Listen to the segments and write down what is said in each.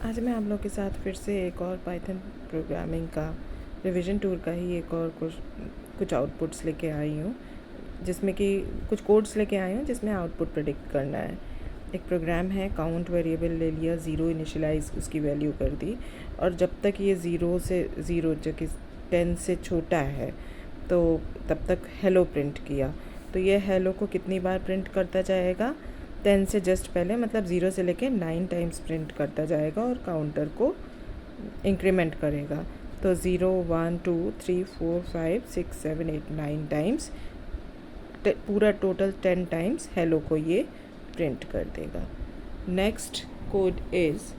आज मैं आप लोग के साथ फिर से एक और पाइथन प्रोग्रामिंग का रिवीजन टूर का ही एक और कुछ आउटपुट्स लेके आई हूँ, जिसमें कि कुछ कोड्स लेके आई हूँ जिसमें आउटपुट प्रेडिक्ट करना है। एक प्रोग्राम है, काउंट वेरिएबल ले लिया, ज़ीरो इनिशियलाइज उसकी वैल्यू कर दी, और जब तक ये ज़ीरो जो कि 10 से छोटा है तो तब तक हेलो प्रिंट किया। तो ये हेलो को कितनी बार प्रिंट करता जाएगा? 10 से जस्ट पहले, मतलब 0 से लेके 9 टाइम्स प्रिंट करता जाएगा और काउंटर को इंक्रीमेंट करेगा। तो 0 1 2 3 4 5 6 7 8 9 टाइम्स, पूरा टोटल 10 टाइम्स हेलो को ये प्रिंट कर देगा। Next code is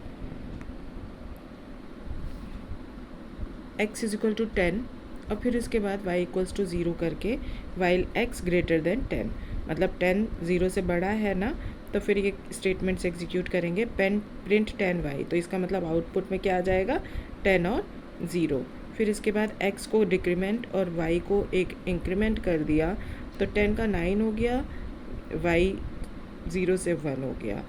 x is equal to 10 और फिर उसके बाद y इक्वल्स टू 0 करके वाइल x ग्रेटर देन 10, मतलब 10 0 से बड़ा है ना, तो फिर ये स्टेटमेंट से एग्जीक्यूट करेंगे प्रिंट 10y। तो इसका मतलब आउटपुट में क्या आ जाएगा? 10 और 0। फिर इसके बाद x को डिक्रीमेंट और y को एक इंक्रीमेंट कर दिया, तो 10 का 9 हो गया, y 0 से 1 हो गया।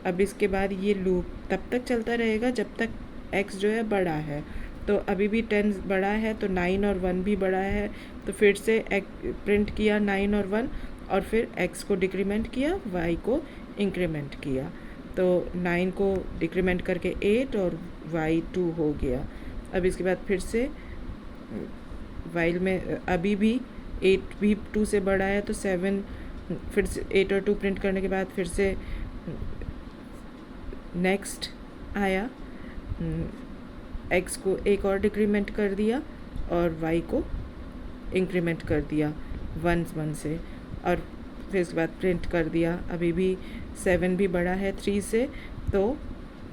अब इसके बाद ये लूप तब तक चलता रहेगा जब तक x जो है बड़ा है। तो अभी भी 10 बड़ा है तो 9 और 1 भी बड़ा है, तो फिर से प्रिंट किया 9 और 1, और फिर x को डिक्रीमेंट किया, y को इंक्रीमेंट किया। तो 9 को डिक्रीमेंट करके 8 और y 2 हो गया। अब इसके बाद फिर से वाइल में अभी भी 8 भी 2 से बड़ा है तो 7, फिर से 8 और 2 प्रिंट करने के बाद फिर से नेक्स्ट आया, x को एक और डिक्रीमेंट कर दिया और y को इंक्रीमेंट कर दिया 1 से, और फिर उसके बाद प्रिंट कर दिया। अभी भी 7 भी बड़ा है 3 से, तो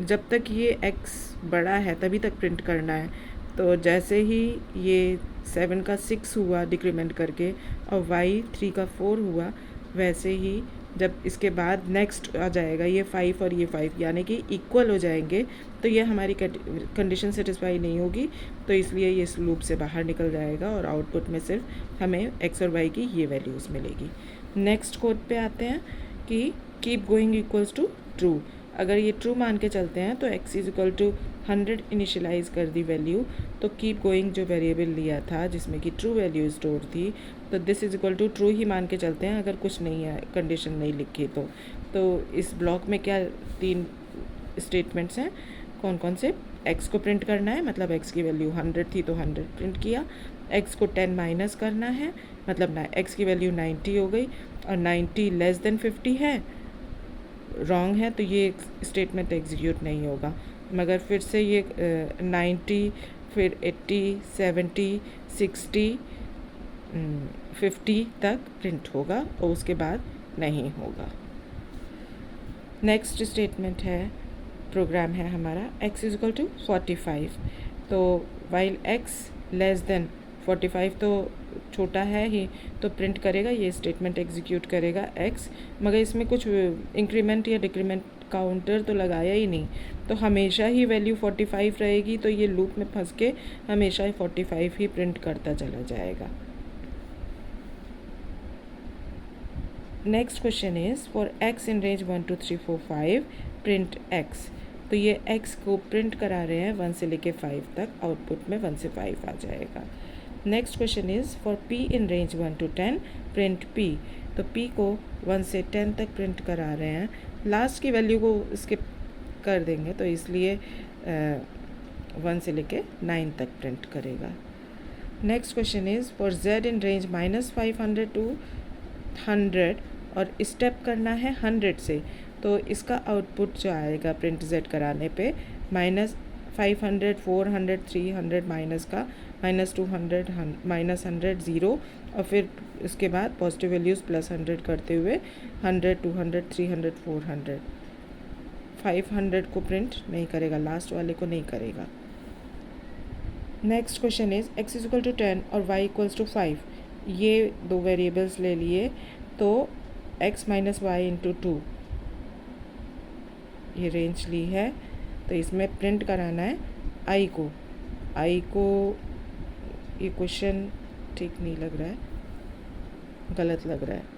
जब तक ये x बड़ा है तभी तक प्रिंट करना है। तो जैसे ही ये 7 का 6 हुआ डिक्रीमेंट करके और y 3 का 4 हुआ, वैसे ही जब इसके बाद नेक्स्ट आ जाएगा ये 5 और ये 5, यानी कि इक्वल हो जाएंगे, तो ये हमारी कंडीशन सेटिस्फाई नहीं होगी, तो इसलिए ये इस लूप से बाहर निकल जाएगा और आउटपुट में सिर्फ हमें x और y की ये वैल्यूज़ मिलेगी। नेक्स्ट कोड पे आते हैं कि keep going equals to true. अगर ये ट्रू मान के चलते हैं तो x is equal to 100 initialize कर दी वैल्यू, तो कीप गोइंग जो वेरिएबल लिया था जिसमें कि ट्रू वैल्यू स्टोर थी, तो this is equal to true ही मान के चलते हैं अगर कुछ नहीं है, कंडीशन नहीं लिखी तो इस ब्लॉक में क्या 3 स्टेटमेंट्स हैं, कौन कौन से? x को प्रिंट करना है, मतलब x की वैल्यू 100 थी तो 100 प्रिंट किया। x को 10 माइनस करना है, मतलब x की वैल्यू 90 हो गई, और 90 लेस देन 50 है, रॉन्ग है, तो ये स्टेटमेंट एग्जीक्यूट नहीं होगा। मगर फिर से ये 90, फिर 80, 70, 60, 50 तक प्रिंट होगा और उसके बाद नहीं होगा। नेक्स्ट स्टेटमेंट है, प्रोग्राम है हमारा x इज इक्वल टू 45, तो वाइल x लेस देन 45, तो छोटा है ही, तो प्रिंट करेगा, ये स्टेटमेंट एग्जीक्यूट करेगा x, मगर इसमें कुछ इंक्रीमेंट या डिक्रीमेंट काउंटर तो लगाया ही नहीं, तो हमेशा ही वैल्यू 45 रहेगी, तो ये लूप में फंस के हमेशा 45 ही प्रिंट करता चला जाएगा। Next question is for x in range 1 2 3 4 5 print x। तो ये x को प्रिंट करा रहे हैं 1 से लेके 5 तक, आउटपुट में 1 से 5 आ जाएगा। Next question is for p in range 1 to 10 print p। तो p को 1 से 10 तक प्रिंट करा रहे हैं, लास्ट की वैल्यू को स्किप कर देंगे, तो इसलिए 1 से लेके 9 तक प्रिंट करेगा। Next question is for z in range -500 to 100 और स्टेप करना है 100 से, तो इसका आउटपुट जो आएगा प्रिंट z कराने पे -500, 400, 300 माइनस का -200, -100, 0, और फिर इसके बाद पॉजिटिव वैल्यूज़ +100 करते हुए 100, 200, 300, 400, 500 को प्रिंट नहीं करेगा, लास्ट वाले को नहीं करेगा। Next question is x is equal to 10 और y इक्वल्स टू 5। ये दो वेरिएबल्स ले लिए, तो x माइनस वाई इंटू 2 ये रेंज ली है, तो इसमें प्रिंट कराना है i को। ये क्वेश्चन ठीक नहीं लग रहा है, गलत लग रहा है।